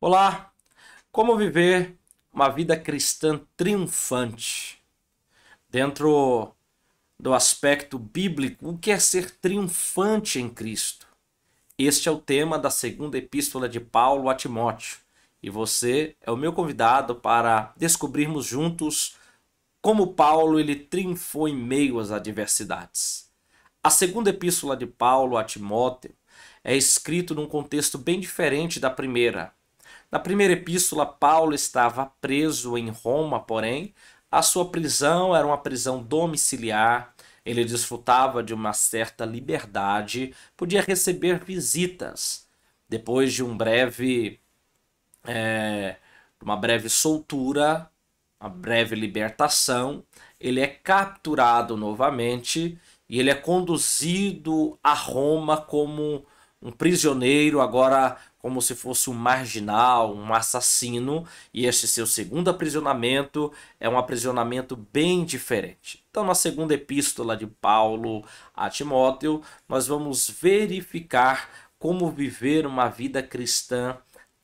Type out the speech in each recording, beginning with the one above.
Olá, como viver uma vida cristã triunfante? Dentro do aspecto bíblico, o que é ser triunfante em Cristo? Este é o tema da segunda epístola de Paulo a Timóteo. E você é o meu convidado para descobrirmos juntos como Paulo ele triunfou em meio às adversidades. A segunda epístola de Paulo a Timóteo é escrito num contexto bem diferente da primeira. Na primeira epístola, Paulo estava preso em Roma, porém, a sua prisão era uma prisão domiciliar, ele desfrutava de uma certa liberdade, podia receber visitas. Depois de uma breve soltura, uma breve libertação, ele é capturado novamente e ele é conduzido a Roma como um prisioneiro, agora como se fosse um marginal, um assassino, e este seu segundo aprisionamento é um aprisionamento bem diferente. Então, na segunda epístola de Paulo a Timóteo, nós vamos verificar como viver uma vida cristã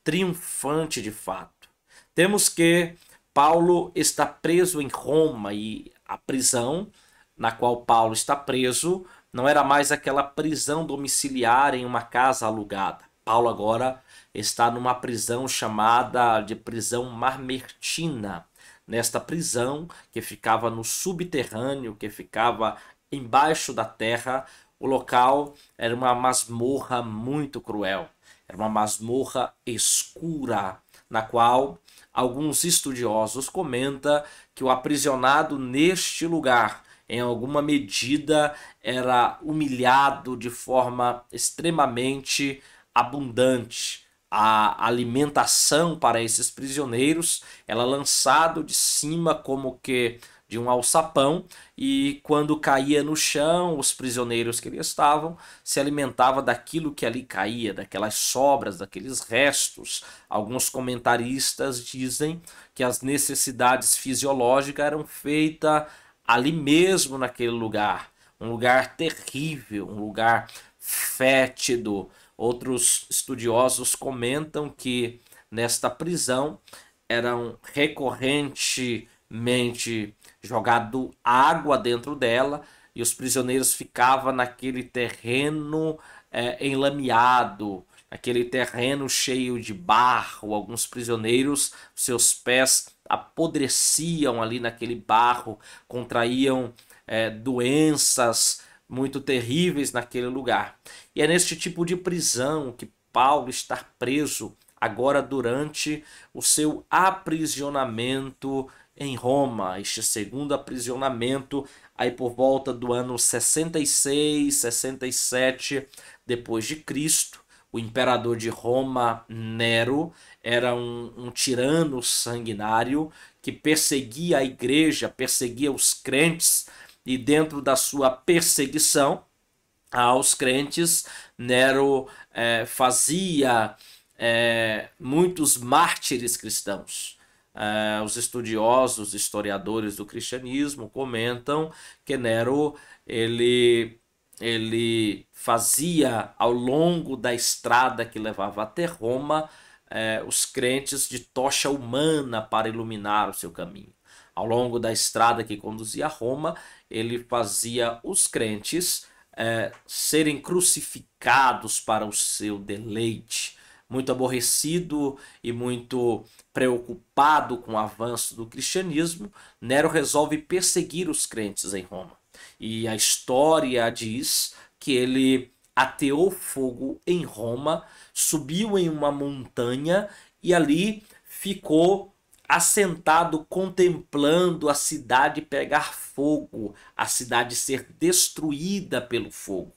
triunfante de fato. Temos que Paulo está preso em Roma e a prisão na qual Paulo está preso não era mais aquela prisão domiciliar em uma casa alugada. Paulo agora está numa prisão chamada de prisão mamertina. Nesta prisão, que ficava no subterrâneo, que ficava embaixo da terra, o local era uma masmorra muito cruel. Era uma masmorra escura, na qual alguns estudiosos comentam que o aprisionado neste lugar, em alguma medida, era humilhado de forma extremamente abundante. A alimentação para esses prisioneiros era lançado de cima como que de um alçapão, e quando caía no chão, os prisioneiros que ali estavam se alimentavam daquilo que ali caía, daquelas sobras, daqueles restos. Alguns comentaristas dizem que as necessidades fisiológicas eram feitas ali mesmo naquele lugar. Um lugar terrível, um lugar fétido. Outros estudiosos comentam que nesta prisão eram recorrentemente jogado água dentro dela e os prisioneiros ficavam naquele terreno enlameado, aquele terreno cheio de barro. Alguns prisioneiros, seus pés apodreciam ali naquele barro, contraíam doenças muito terríveis naquele lugar. E é neste tipo de prisão que Paulo está preso agora durante o seu aprisionamento em Roma, este segundo aprisionamento, aí por volta do ano 66, 67 depois de Cristo. O imperador de Roma, Nero, era um tirano sanguinário que perseguia a igreja, perseguia os crentes, e dentro da sua perseguição aos crentes, Nero fazia muitos mártires cristãos. Os estudiosos, historiadores do cristianismo comentam que Nero ele fazia ao longo da estrada que levava até Roma os crentes de tocha humana para iluminar o seu caminho. Ao longo da estrada que conduzia a Roma, ele fazia os crentes serem crucificados para o seu deleite. Muito aborrecido e muito preocupado com o avanço do cristianismo, Nero resolve perseguir os crentes em Roma. E a história diz que ele ateou fogo em Roma, subiu em uma montanha e ali ficou assentado contemplando a cidade pegar fogo, a cidade ser destruída pelo fogo.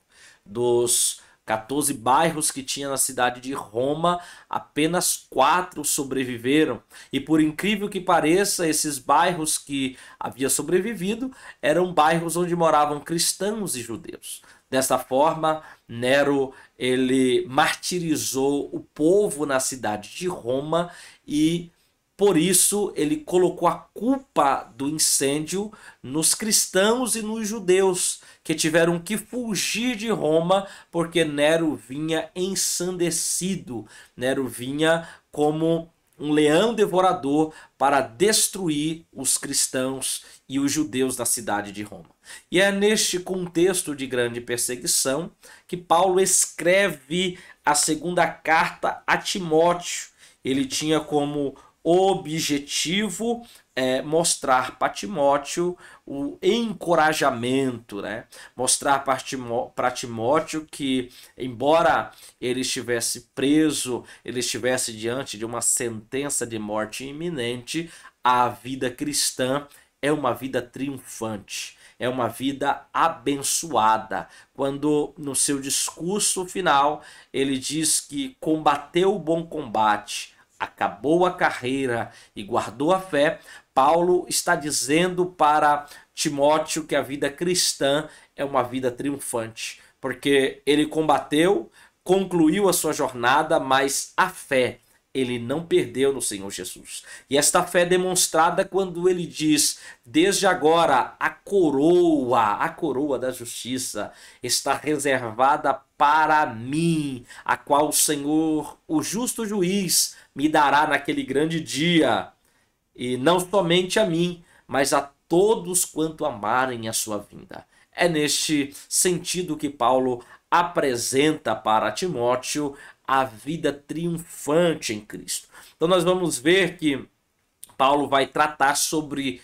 Dos 14 bairros que tinha na cidade de Roma, apenas 4 sobreviveram. E por incrível que pareça, esses bairros que havia sobrevivido eram bairros onde moravam cristãos e judeus. Dessa forma, Nero ele martirizou o povo na cidade de Roma e por isso ele colocou a culpa do incêndio nos cristãos e nos judeus, que tiveram que fugir de Roma porque Nero vinha ensandecido. Nero vinha como um leão devorador para destruir os cristãos e os judeus da cidade de Roma. E é neste contexto de grande perseguição que Paulo escreve a segunda carta a Timóteo. Ele tinha como objetivo mostrar para Timóteo o encorajamento, né? Mostrar para Timóteo que, embora ele estivesse preso, ele estivesse diante de uma sentença de morte iminente, a vida cristã é uma vida triunfante, é uma vida abençoada. Quando no seu discurso final ele diz que combateu o bom combate, acabou a carreira e guardou a fé, Paulo está dizendo para Timóteo que a vida cristã é uma vida triunfante, porque ele combateu, concluiu a sua jornada, mas a fé ele não perdeu no Senhor Jesus. E esta fé é demonstrada quando ele diz: desde agora a coroa da justiça está reservada para mim, a qual o Senhor, o justo juiz, me dará naquele grande dia, e não somente a mim, mas a todos quanto amarem a sua vinda. É neste sentido que Paulo apresenta para Timóteo a vida triunfante em Cristo. Então nós vamos ver que Paulo vai tratar sobre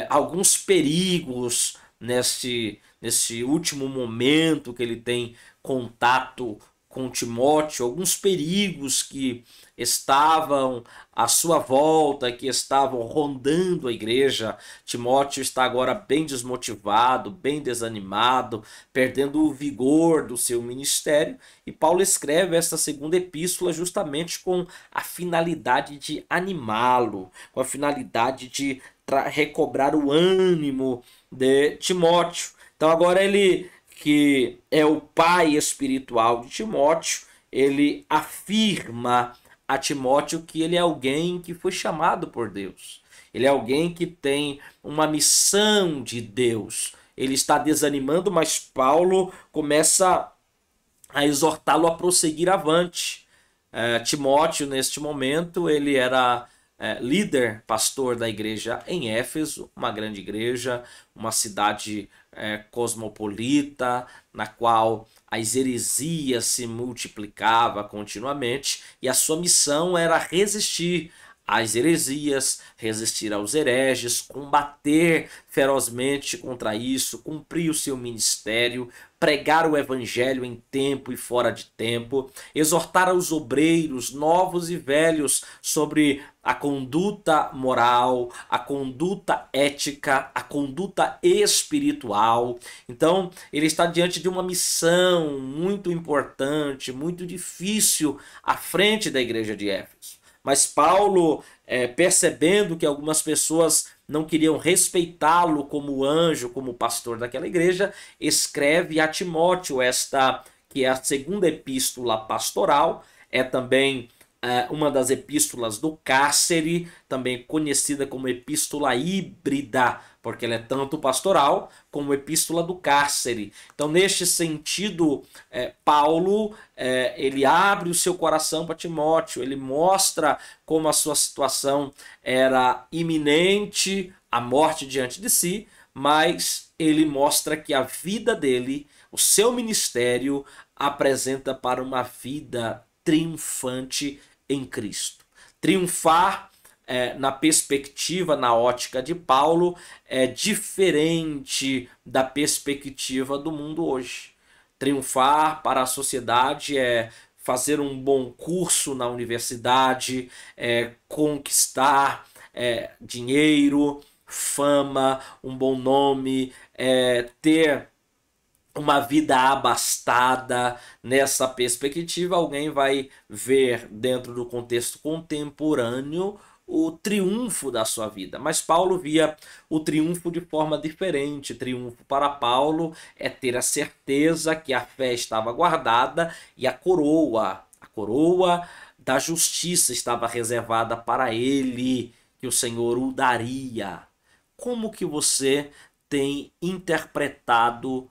alguns perigos nesse último momento que ele tem contato com Timóteo, alguns perigos que estavam à sua volta, que estavam rondando a igreja. Timóteo está agora bem desmotivado, bem desanimado, perdendo o vigor do seu ministério, e Paulo escreve esta segunda epístola justamente com a finalidade de animá-lo, com a finalidade de recobrar o ânimo de Timóteo. Então agora ele, que é o pai espiritual de Timóteo, ele afirma a Timóteo que ele é alguém que foi chamado por Deus. Ele é alguém que tem uma missão de Deus. Ele está desanimando, mas Paulo começa a exortá-lo a prosseguir avante. Timóteo, neste momento, ele era líder, pastor da igreja em Éfeso, uma grande igreja, uma cidade cosmopolita, na qual as heresias se multiplicavam continuamente, e a sua missão era resistir às heresias, resistir aos hereges, combater ferozmente contra isso, cumprir o seu ministério, pregar o evangelho em tempo e fora de tempo, exortar aos obreiros novos e velhos sobre a conduta moral, a conduta ética, a conduta espiritual. Então, ele está diante de uma missão muito importante, muito difícil à frente da igreja de Éfeso. Mas Paulo, percebendo que algumas pessoas não queriam respeitá-lo como anjo, como pastor daquela igreja, escreve a Timóteo esta, que é a segunda epístola pastoral, é também uma das epístolas do cárcere, também conhecida como epístola híbrida, porque ela é tanto pastoral como epístola do cárcere. Então, neste sentido, Paulo ele abre o seu coração para Timóteo, ele mostra como a sua situação era iminente, a morte diante de si, mas ele mostra que a vida dele, o seu ministério, apresenta para uma vida triunfante em Cristo. Triunfar na perspectiva, na ótica de Paulo, é diferente da perspectiva do mundo hoje. Triunfar para a sociedade é fazer um bom curso na universidade, conquistar dinheiro, fama, um bom nome, ter uma vida abastada. Nessa perspectiva, alguém vai ver dentro do contexto contemporâneo o triunfo da sua vida. Mas Paulo via o triunfo de forma diferente. Triunfo para Paulo é ter a certeza que a fé estava guardada e a coroa da justiça estava reservada para ele, que o Senhor o daria. Como que você tem interpretado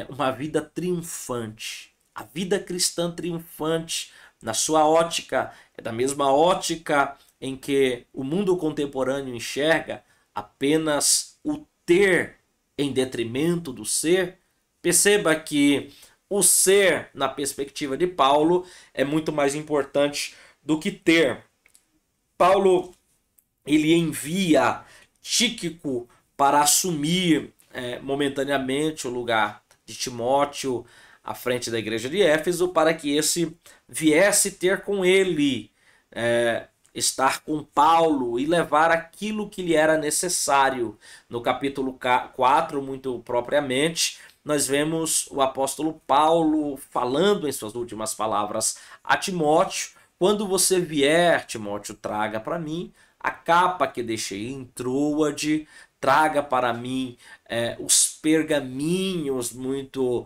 uma vida triunfante? A vida cristã triunfante, na sua ótica, é da mesma ótica em que o mundo contemporâneo enxerga apenas o ter em detrimento do ser? Perceba que o ser, na perspectiva de Paulo, é muito mais importante do que ter. Paulo, ele envia Tíquico para assumir momentaneamente o lugar de Timóteo à frente da igreja de Éfeso, para que esse viesse ter com ele, estar com Paulo e levar aquilo que lhe era necessário. No capítulo 4, muito propriamente, nós vemos o apóstolo Paulo falando em suas últimas palavras a Timóteo: quando você vier, Timóteo, traga para mim a capa que deixei em Troade, traga para mim os pergaminhos, muito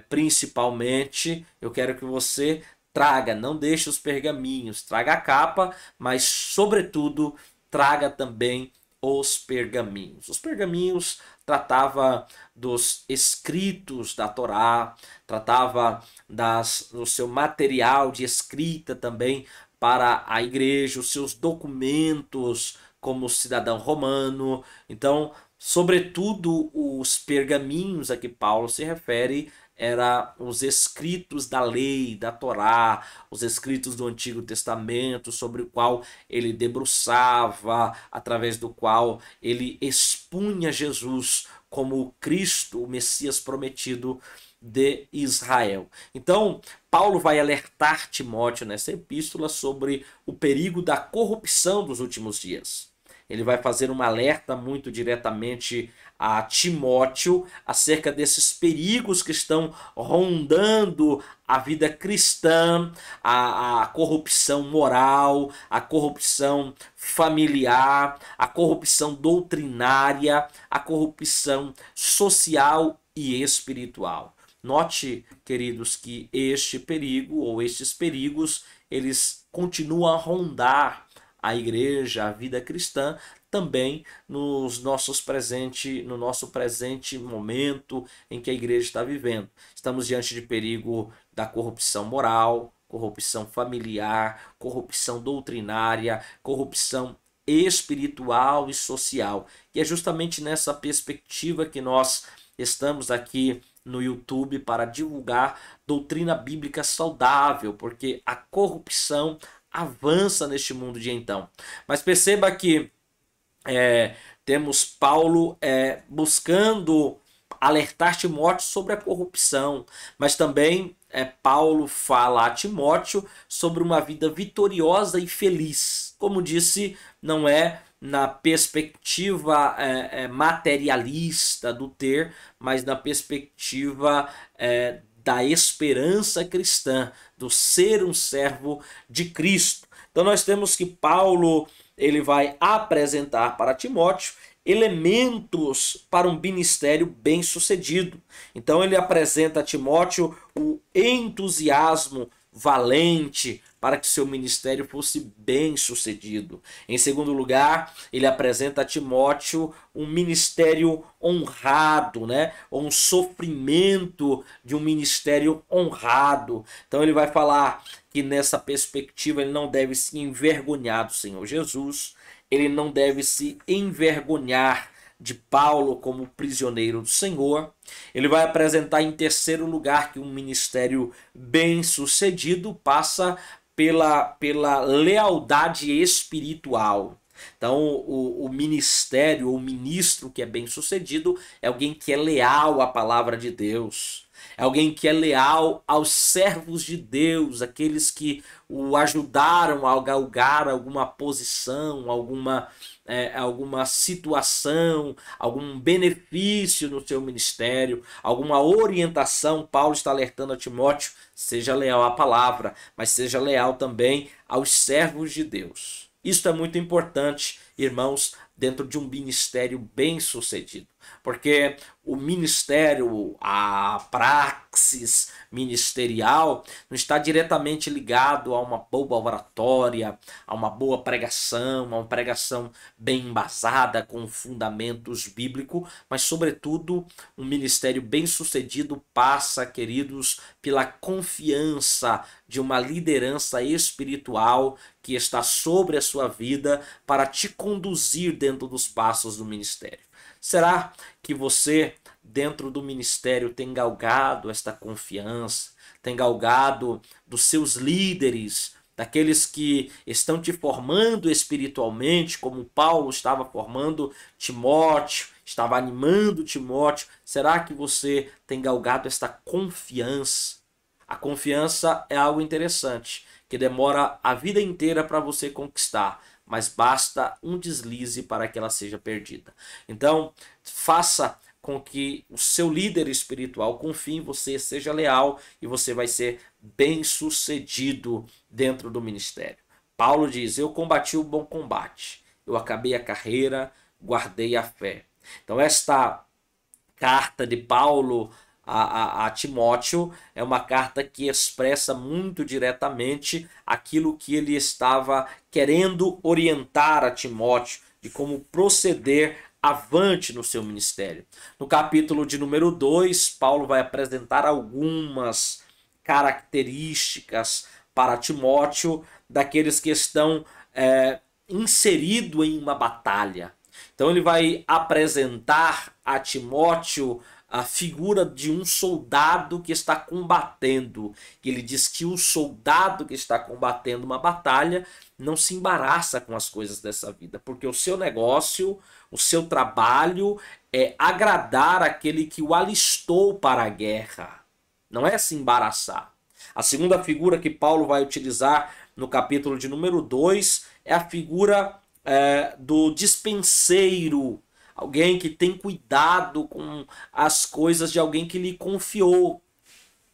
principalmente. Eu quero que você traga, não deixe os pergaminhos, traga a capa, mas sobretudo traga também os pergaminhos. Os pergaminhos tratava dos escritos da Torá, tratava do seu material de escrita também para a igreja, os seus documentos como cidadão romano. Então, sobretudo, os pergaminhos a que Paulo se refere eram os escritos da lei, da Torá, os escritos do Antigo Testamento, sobre o qual ele debruçava, através do qual ele expunha Jesus como o Cristo, o Messias prometido de Israel. Então, Paulo vai alertar Timóteo nessa epístola sobre o perigo da corrupção dos últimos dias. Ele vai fazer um alerta muito diretamente a Timóteo acerca desses perigos que estão rondando a vida cristã, a corrupção moral, a corrupção familiar, a corrupção doutrinária, a corrupção social e espiritual. Note, queridos, que este perigo ou estes perigos, eles continuam a rondar a igreja, a vida cristã, também no nosso presente momento em que a igreja está vivendo. Estamos diante de perigo da corrupção moral, corrupção familiar, corrupção doutrinária, corrupção espiritual e social. E é justamente nessa perspectiva que nós estamos aqui no YouTube para divulgar doutrina bíblica saudável, porque a corrupção avança neste mundo de então. Mas perceba que temos Paulo buscando alertar Timóteo sobre a corrupção, mas também Paulo fala a Timóteo sobre uma vida vitoriosa e feliz. Como disse, não é na perspectiva materialista do ter, mas na perspectiva da esperança cristã, do ser um servo de Cristo. Então nós temos que Paulo ele vai apresentar para Timóteo elementos para um ministério bem-sucedido. Então ele apresenta a Timóteo o entusiasmo valente para que seu ministério fosse bem-sucedido. Em segundo lugar, ele apresenta a Timóteo um ministério honrado, né? Um sofrimento de um ministério honrado. Então ele vai falar que nessa perspectiva ele não deve se envergonhar do Senhor Jesus, ele não deve se envergonhar de Paulo como prisioneiro do Senhor. Ele vai apresentar em terceiro lugar que um ministério bem-sucedido passa pela lealdade espiritual. Então o ministério, o ministro que é bem-sucedido é alguém que é leal à palavra de Deus. É alguém que é leal aos servos de Deus, aqueles que o ajudaram a galgar alguma posição, alguma situação, algum benefício no seu ministério, alguma orientação. Paulo está alertando a Timóteo: seja leal à palavra, mas seja leal também aos servos de Deus. Isso é muito importante, irmãos, dentro de um ministério bem-sucedido. Porque o ministério, a praxis ministerial, não está diretamente ligado a uma boa oratória, a uma boa pregação, a uma pregação bem embasada, com fundamentos bíblicos, mas, sobretudo, um ministério bem-sucedido passa, queridos, pela confiança de uma liderança espiritual que está sobre a sua vida para te conduzir dentro dos passos do ministério. Será que você, dentro do ministério, tem galgado esta confiança, tem galgado dos seus líderes, daqueles que estão te formando espiritualmente, como Paulo estava formando Timóteo, estava animando Timóteo? Será que você tem galgado esta confiança? A confiança é algo interessante, que demora a vida inteira para você conquistar, mas basta um deslize para que ela seja perdida. Então, faça com que o seu líder espiritual confie em você, seja leal, e você vai ser bem-sucedido dentro do ministério. Paulo diz: eu combati o bom combate, eu acabei a carreira, guardei a fé. Então, esta carta de Paulo a Timóteo é uma carta que expressa muito diretamente aquilo que ele estava querendo orientar a Timóteo, de como proceder avante no seu ministério. No capítulo de número 2, Paulo vai apresentar algumas características para Timóteo daqueles que estão inseridos em uma batalha. Então ele vai apresentar a Timóteo a figura de um soldado que está combatendo. Ele diz que o soldado que está combatendo uma batalha não se embaraça com as coisas dessa vida, porque o seu negócio, o seu trabalho é agradar aquele que o alistou para a guerra. Não é se embaraçar. A segunda figura que Paulo vai utilizar no capítulo de número 2 é a figura do dispenseiro, alguém que tem cuidado com as coisas de alguém que lhe confiou.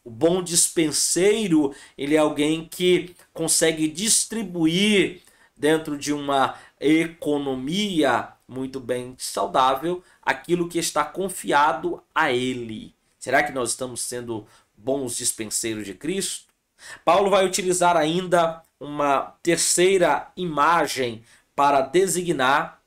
O bom dispenseiro, ele é alguém que consegue distribuir dentro de uma economia muito bem saudável aquilo que está confiado a ele. Será que nós estamos sendo bons dispenseiros de Cristo? Paulo vai utilizar ainda uma terceira imagem para designar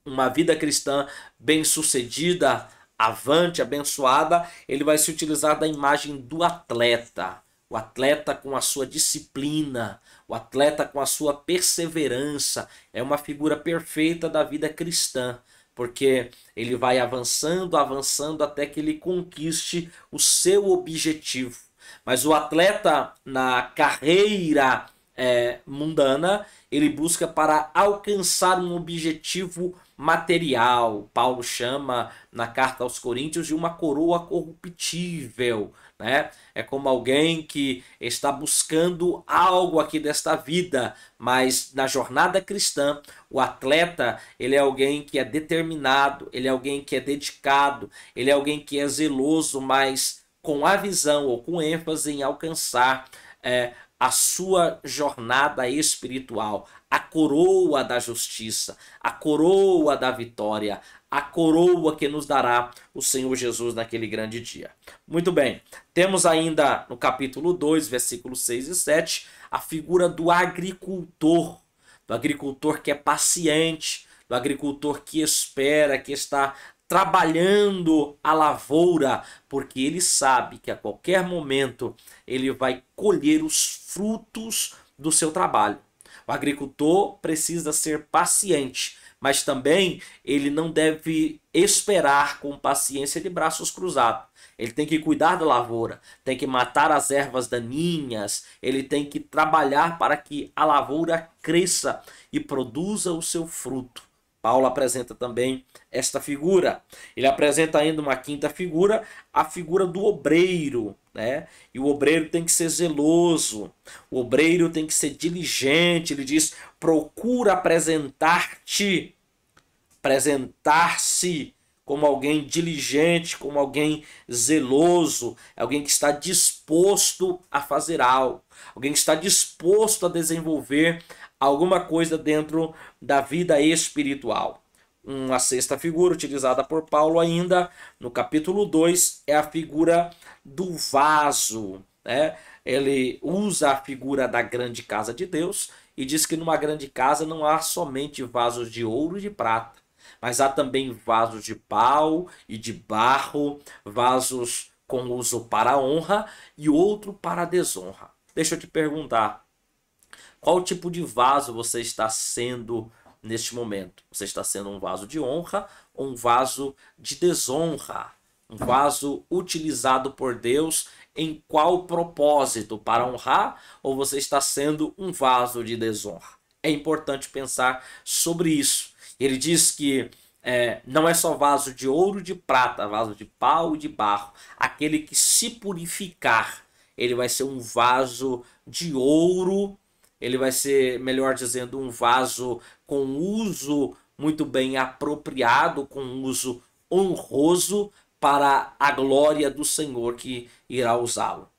uma vida cristã bem-sucedida, avante, abençoada. Ele vai se utilizar da imagem do atleta. O atleta com a sua disciplina, o atleta com a sua perseverança. É uma figura perfeita da vida cristã, porque ele vai avançando, avançando até que ele conquiste o seu objetivo. Mas o atleta na carreira mundana, ele busca para alcançar um objetivo material. Paulo chama na carta aos Coríntios de uma coroa corruptível, né? É como alguém que está buscando algo aqui desta vida, mas na jornada cristã, o atleta, ele é alguém que é determinado, ele é alguém que é dedicado, ele é alguém que é zeloso, mas com a visão ou com ênfase em alcançar a sua jornada espiritual, a coroa da justiça, a coroa da vitória, a coroa que nos dará o Senhor Jesus naquele grande dia. Muito bem, temos ainda no capítulo 2, versículos 6 e 7, a figura do agricultor que é paciente, do agricultor que espera, que está trabalhando a lavoura, porque ele sabe que a qualquer momento ele vai colher os frutos do seu trabalho. O agricultor precisa ser paciente, mas também ele não deve esperar com paciência de braços cruzados. Ele tem que cuidar da lavoura, tem que matar as ervas daninhas, ele tem que trabalhar para que a lavoura cresça e produza o seu fruto. Paulo apresenta também esta figura. Ele apresenta ainda uma quinta figura, a figura do obreiro, né? E o obreiro tem que ser zeloso, o obreiro tem que ser diligente. Ele diz: procura apresentar-se como alguém diligente, como alguém zeloso, alguém que está disposto disposto a fazer algo, alguém que está disposto a desenvolver alguma coisa dentro da vida espiritual. Uma sexta figura utilizada por Paulo ainda no capítulo 2 é a figura do vaso, né? Ele usa a figura da grande casa de Deus e diz que numa grande casa não há somente vasos de ouro e de prata, mas há também vasos de pau e de barro, vasos com uso para a honra e outro para a desonra. Deixa eu te perguntar, qual tipo de vaso você está sendo neste momento? Você está sendo um vaso de honra ou um vaso de desonra? Um vaso utilizado por Deus em qual propósito? Para honrar, ou você está sendo um vaso de desonra? É importante pensar sobre isso. Ele diz que não é só vaso de ouro e de prata, vaso de pau e de barro. Aquele que se purificar, ele vai ser um vaso de ouro, ele vai ser, melhor dizendo, um vaso com uso muito bem apropriado, com uso honroso para a glória do Senhor que irá usá-lo.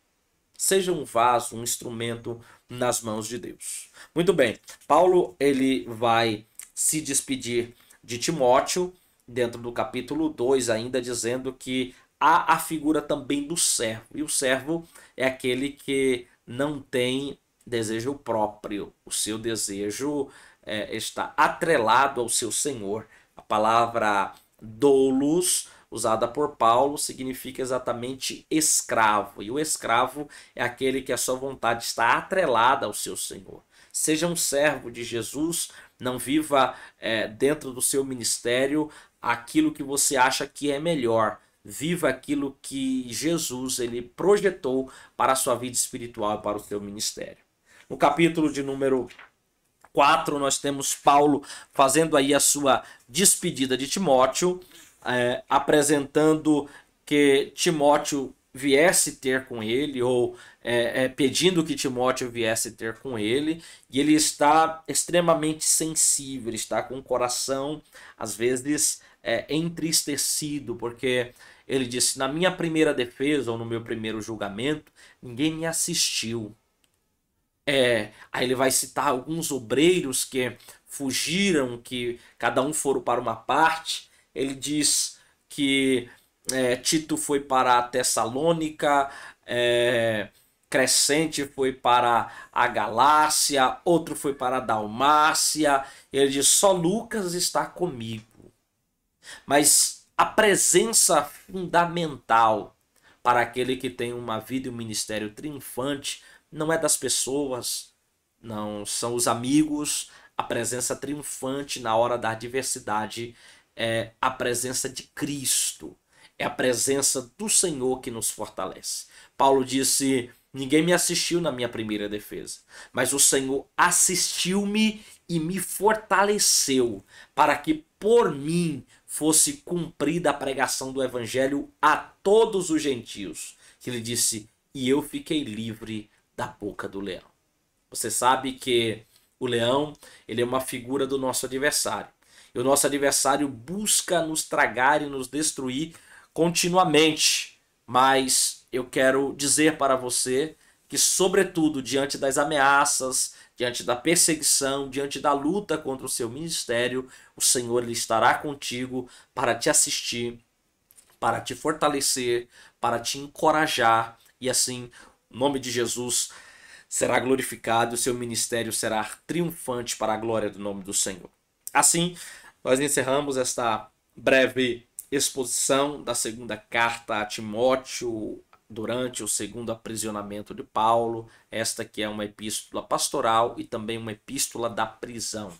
Seja um vaso, um instrumento nas mãos de Deus. Muito bem, Paulo ele vai se despedir de Timóteo, dentro do capítulo 2, ainda dizendo que há a figura também do servo. E o servo é aquele que não tem desejo próprio. O seu desejo está atrelado ao seu senhor. A palavra doulos, usada por Paulo, significa exatamente escravo. E o escravo é aquele que a sua vontade está atrelada ao seu senhor. Seja um servo de Jesus, não viva dentro do seu ministério aquilo que você acha que é melhor. Viva aquilo que Jesus ele projetou para a sua vida espiritual e para o seu ministério. No capítulo de número 4, nós temos Paulo fazendo aí a sua despedida de Timóteo, apresentando que Timóteo viesse ter com ele, ou pedindo que Timóteo viesse ter com ele, e ele está extremamente sensível, ele está com o coração, às vezes, entristecido, porque ele disse, na minha primeira defesa, ou no meu primeiro julgamento, ninguém me assistiu. Aí ele vai citar alguns obreiros que fugiram, que cada um foram para uma parte. Ele diz que Tito foi para a Tessalônica, Crescente foi para a Galácia, outro foi para a Dalmácia. Ele diz, só Lucas está comigo. Mas a presença fundamental para aquele que tem uma vida e um ministério triunfante não é das pessoas, não são os amigos. A presença triunfante na hora da adversidade é a presença de Cristo, é a presença do Senhor que nos fortalece. Paulo disse, ninguém me assistiu na minha primeira defesa, mas o Senhor assistiu-me e me fortaleceu para que por mim fosse cumprida a pregação do evangelho a todos os gentios. Que ele disse, e eu fiquei livre da boca do leão. Você sabe que o leão ele é uma figura do nosso adversário. E o nosso adversário busca nos tragar e nos destruir continuamente. Mas eu quero dizer para você que, sobretudo, diante das ameaças, diante da perseguição, diante da luta contra o seu ministério, o Senhor ele estará contigo para te assistir, para te fortalecer, para te encorajar, e assim, o nome de Jesus será glorificado, o seu ministério será triunfante para a glória do nome do Senhor. Assim, nós encerramos esta breve exposição da segunda carta a Timóteo durante o segundo aprisionamento de Paulo. Esta que é uma epístola pastoral e também uma epístola da prisão.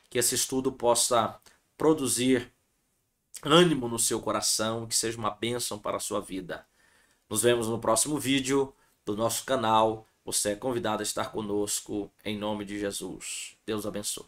Que esse estudo possa produzir ânimo no seu coração, que seja uma bênção para a sua vida. Nos vemos no próximo vídeo do nosso canal. Você é convidado a estar conosco em nome de Jesus. Deus abençoe.